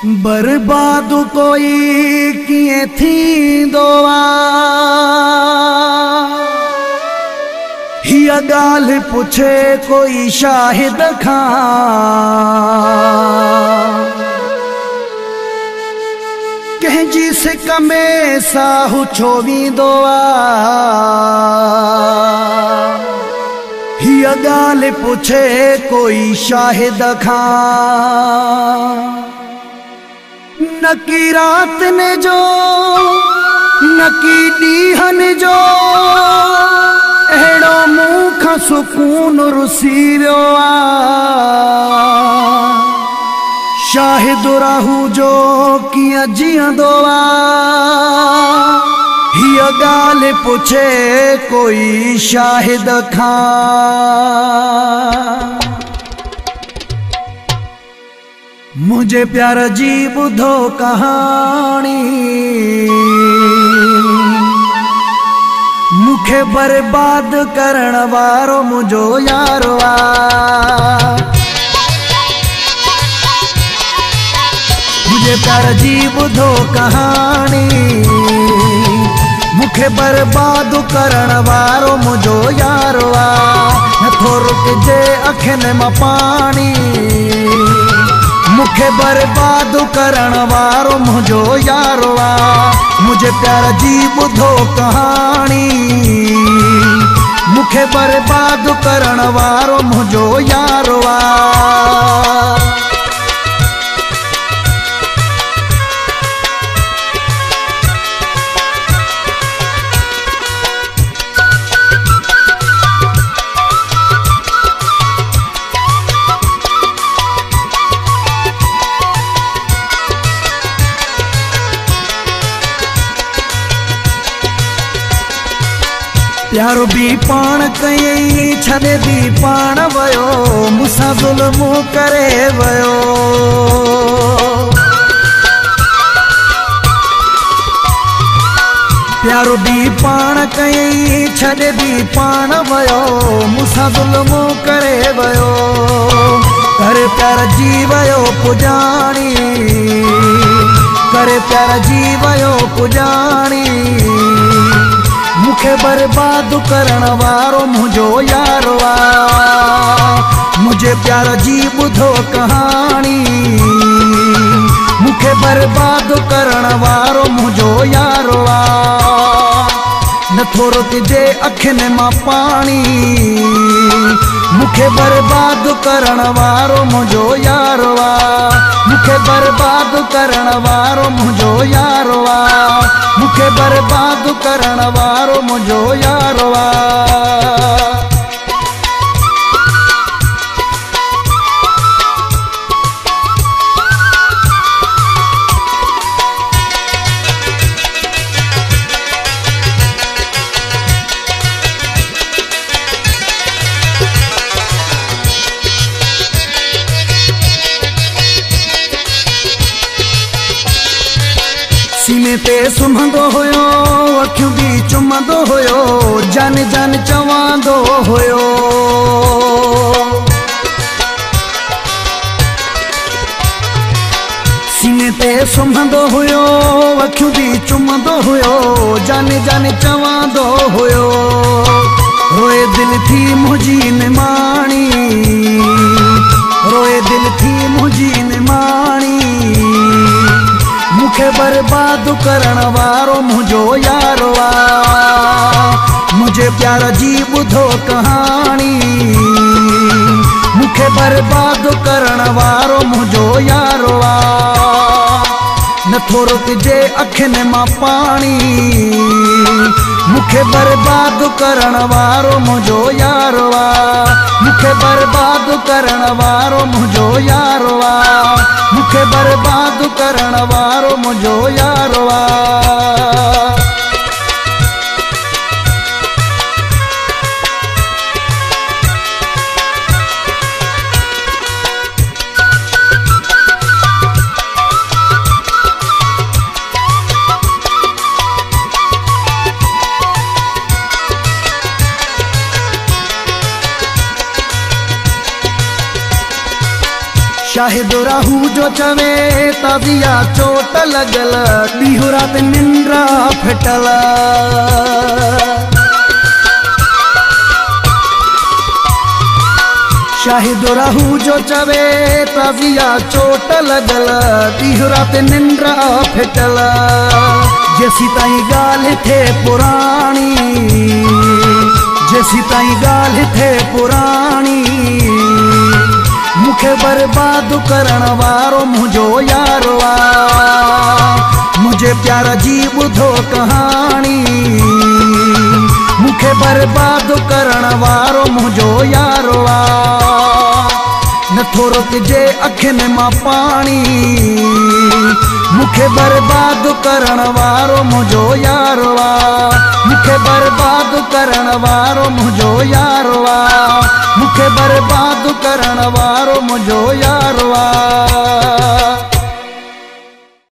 बर्बाद कोई किए थी दोआ हिया गाल पुछे कोई शाहिद खां कंहिंजी सिक में साहु छोवी दोआ हिया गाल पुछे कोई शाहिद खां नकी रात ने जो नकी डीहन जो एड़ो मुँह खां सुकून रुसी वियो आ शाहिद राहू जो कियां जीअंदो आ हिया गाल पुछे कोई शाहिद खां मुझे प्यार जी बुधो कहानी मुखे बर्बाद करण वारो मुझो यारो आ मुझे प्यार जी बुधो कहानी मुखे बर्बाद करण वारो मुझो यारो आ नथो रुकजे अखियुनि मां पानी मुखे बर्बाद करण वारो मुझो यारो आ मुझे प्यार जी बुधो कहानी मुखे बर्बाद करण वारो मुझो यारो आ प्यारो भी पाण कई छॾे भी पाण वयो मूंसां ज़ुल्म करे वयो प्यारो भी पाण कई छॾे भी पाण वयो मूंसां ज़ुल्म करे वयो करे प्यार जी वयो पुॼाणी करे प्यार जी वयो पुॼाणी मुखे बर्बाद करण वारो मुझो यारो आ मुझे प्यार जी बुधो कहानी मुखे बर्बाद करण वारो मुझो यारो आ नथो रुकजे अखियुनि मां पानी मुखे बर्बाद करण वारो मुझो यारो आ मुखे बर्बाद करण वारो मुझो यारो आ मुखे बर्बाद करण वारो मुझो यारो आ सीने ते सुम्हंदो हुयो अखियूं भी चुमंदो हुयो जान जान चवंदो हुयो सीने ते सुम्हंदो हुयो अखियूं भी चुमंदो हुयो जान जान चवंदो हुयो रोए दिल थी मुंहिंजी निमाणी रोए दिल थी मुंहिंजी निमाणी मुखे बर्बाद करण वारो मुझो यारो आ मुझे प्यार जी बुधो कहानी मुखे बर्बाद करण वारो मुझो यारो आ नथो रुकजे अखियुनि मां पाणी मुखे बर्बाद करण वारो मुझो यारो आ मुखे बर्बाद करण वारो मुझो यारो आ मुखे बर्बाद करण वारो मुझो यारो आ शाहिद राहू जो चवे ताज़िया चोट लगल ॾींहुं राति निंड्रा फिटल। शाहिद राहू जो चवे ताज़िया चोट लगल ॾींहुं राति निंड्रा फिटल। जेसी ताईं ॻाल्हि थे पुराणी, जेसी ताईं ॻाल्हि थे पुराणी, मुखे बर्बाद करण वारो मुझो यारो आ। मुझे प्यार जी ॿुधो कहानी, मुखे बर्बाद करण वारो मुझो यारो आ। नथो रुकजे अखियुनि मां पाणी, मुखे बर्बाद करण वारो मुझो यारो आ। मुखे बर्बाद करण वारो मुझो यारो आ। मुखे बर्बाद करण वारो मुझो यारो आ।